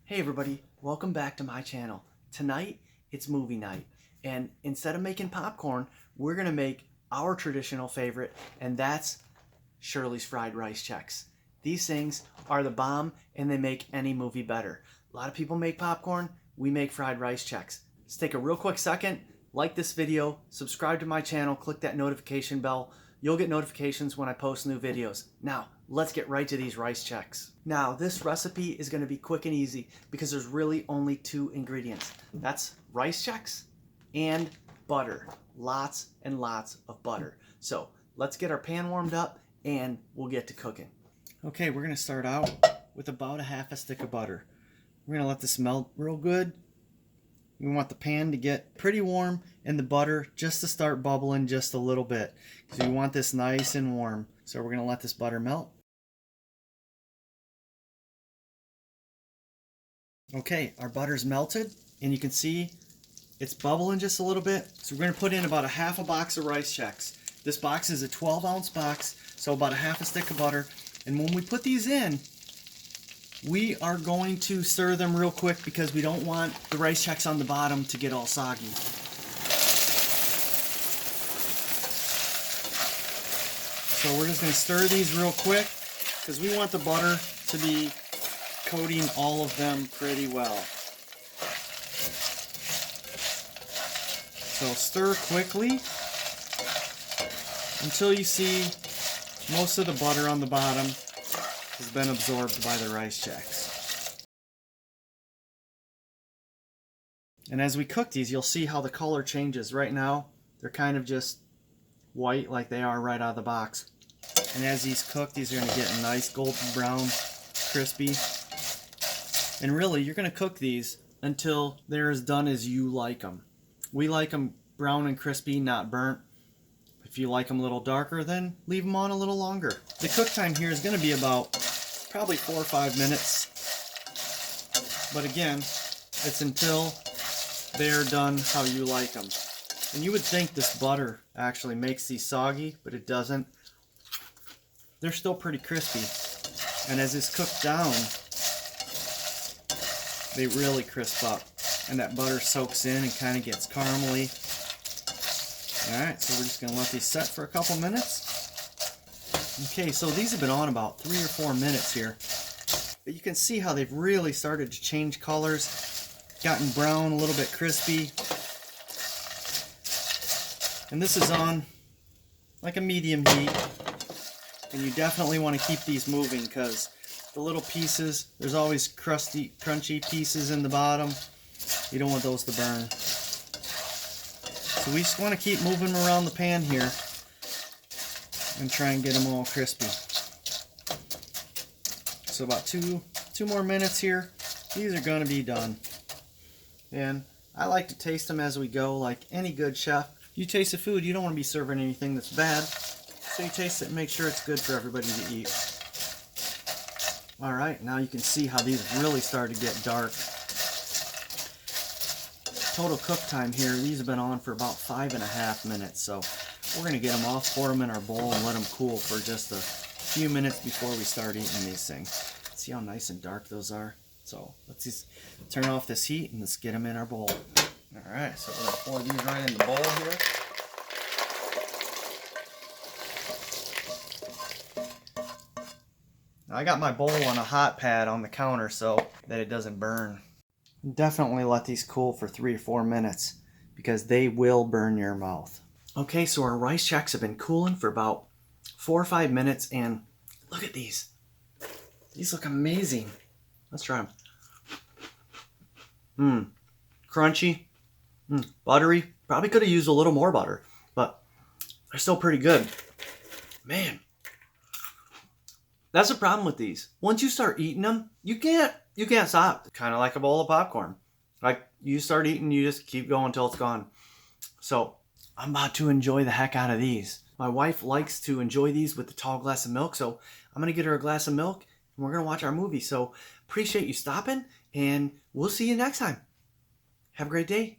Hey everybody, welcome back to my channel. Tonight, it's movie night, and instead of making popcorn, we're gonna make our traditional favorite, and that's Shirley's Fried Rice Chex. These things are the bomb, and they make any movie better. A lot of people make popcorn, we make Fried Rice Chex. Let's take a real quick second, like this video, subscribe to my channel, click that notification bell. You'll get notifications when I post new videos. Now, let's get right to these rice Chex. Now, this recipe is going to be quick and easy because there's really only two ingredients. That's rice Chex and butter. Lots and lots of butter. So, let's get our pan warmed up and we'll get to cooking. Okay, we're going to start out with about a half a stick of butter. We're going to let this melt real good. We want the pan to get pretty warm and the butter just to start bubbling just a little bit. So we want this nice and warm. So we're going to let this butter melt. Okay, our butter's melted and you can see it's bubbling just a little bit. So we're going to put in about a half a box of rice Chex. This box is a 12-ounce box, so about a half a stick of butter. And when we put these in, we are going to stir them real quick because we don't want the rice Chex on the bottom to get all soggy. So we're just going to stir these real quick because we want the butter to be coating all of them pretty well. So stir quickly until you see most of the butter on the bottom has been absorbed by the rice Chex. And as we cook these, you'll see how the color changes. Right now, they're kind of just white like they are right out of the box. And as these cook, these are going to get nice golden brown, crispy. And really, you're going to cook these until they're as done as you like them. We like them brown and crispy, not burnt. If you like them a little darker, then leave them on a little longer. The cook time here is going to be about probably 4 or 5 minutes. But again, it's until they're done how you like them. And you would think this butter actually makes these soggy, but it doesn't. They're still pretty crispy. And as it's cooked down, they really crisp up. And that butter soaks in and kind of gets caramely. Alright, so we're just going to let these set for a couple minutes. Okay, so these have been on about 3 or 4 minutes here. But you can see how they've really started to change colors. Gotten brown, a little bit crispy. And this is on like a medium heat. And you definitely want to keep these moving because the little pieces, there's always crusty, crunchy pieces in the bottom. You don't want those to burn. So we just want to keep moving around the pan here and try and get them all crispy. So about two more minutes here. These are going to be done. And I like to taste them as we go, like any good chef. You taste the food, you don't want to be serving anything that's bad. So you taste it and make sure it's good for everybody to eat. Alright, now you can see how these really start to get dark. Total cook time here, these have been on for about 5.5 minutes. So we're going to get them off, pour them in our bowl, and let them cool for just a few minutes before we start eating these things. See how nice and dark those are? So let's just turn off this heat and let's get them in our bowl. Alright, so we're going to pour these right in the bowl here. Now I got my bowl on a hot pad on the counter so that it doesn't burn. Definitely let these cool for 3 or 4 minutes because they will burn your mouth. Okay, so our rice Chex have been cooling for about 4 or 5 minutes and look at these. These look amazing. Let's try them. Crunchy. Buttery. Probably could have used a little more butter, but they're still pretty good. Man. That's the problem with these. Once you start eating them, you can't stop. Kind of like a bowl of popcorn. Like you start eating, you just keep going until it's gone. So I'm about to enjoy the heck out of these. My wife likes to enjoy these with a tall glass of milk, so I'm going to get her a glass of milk and we're going to watch our movie. So appreciate you stopping and we'll see you next time. Have a great day.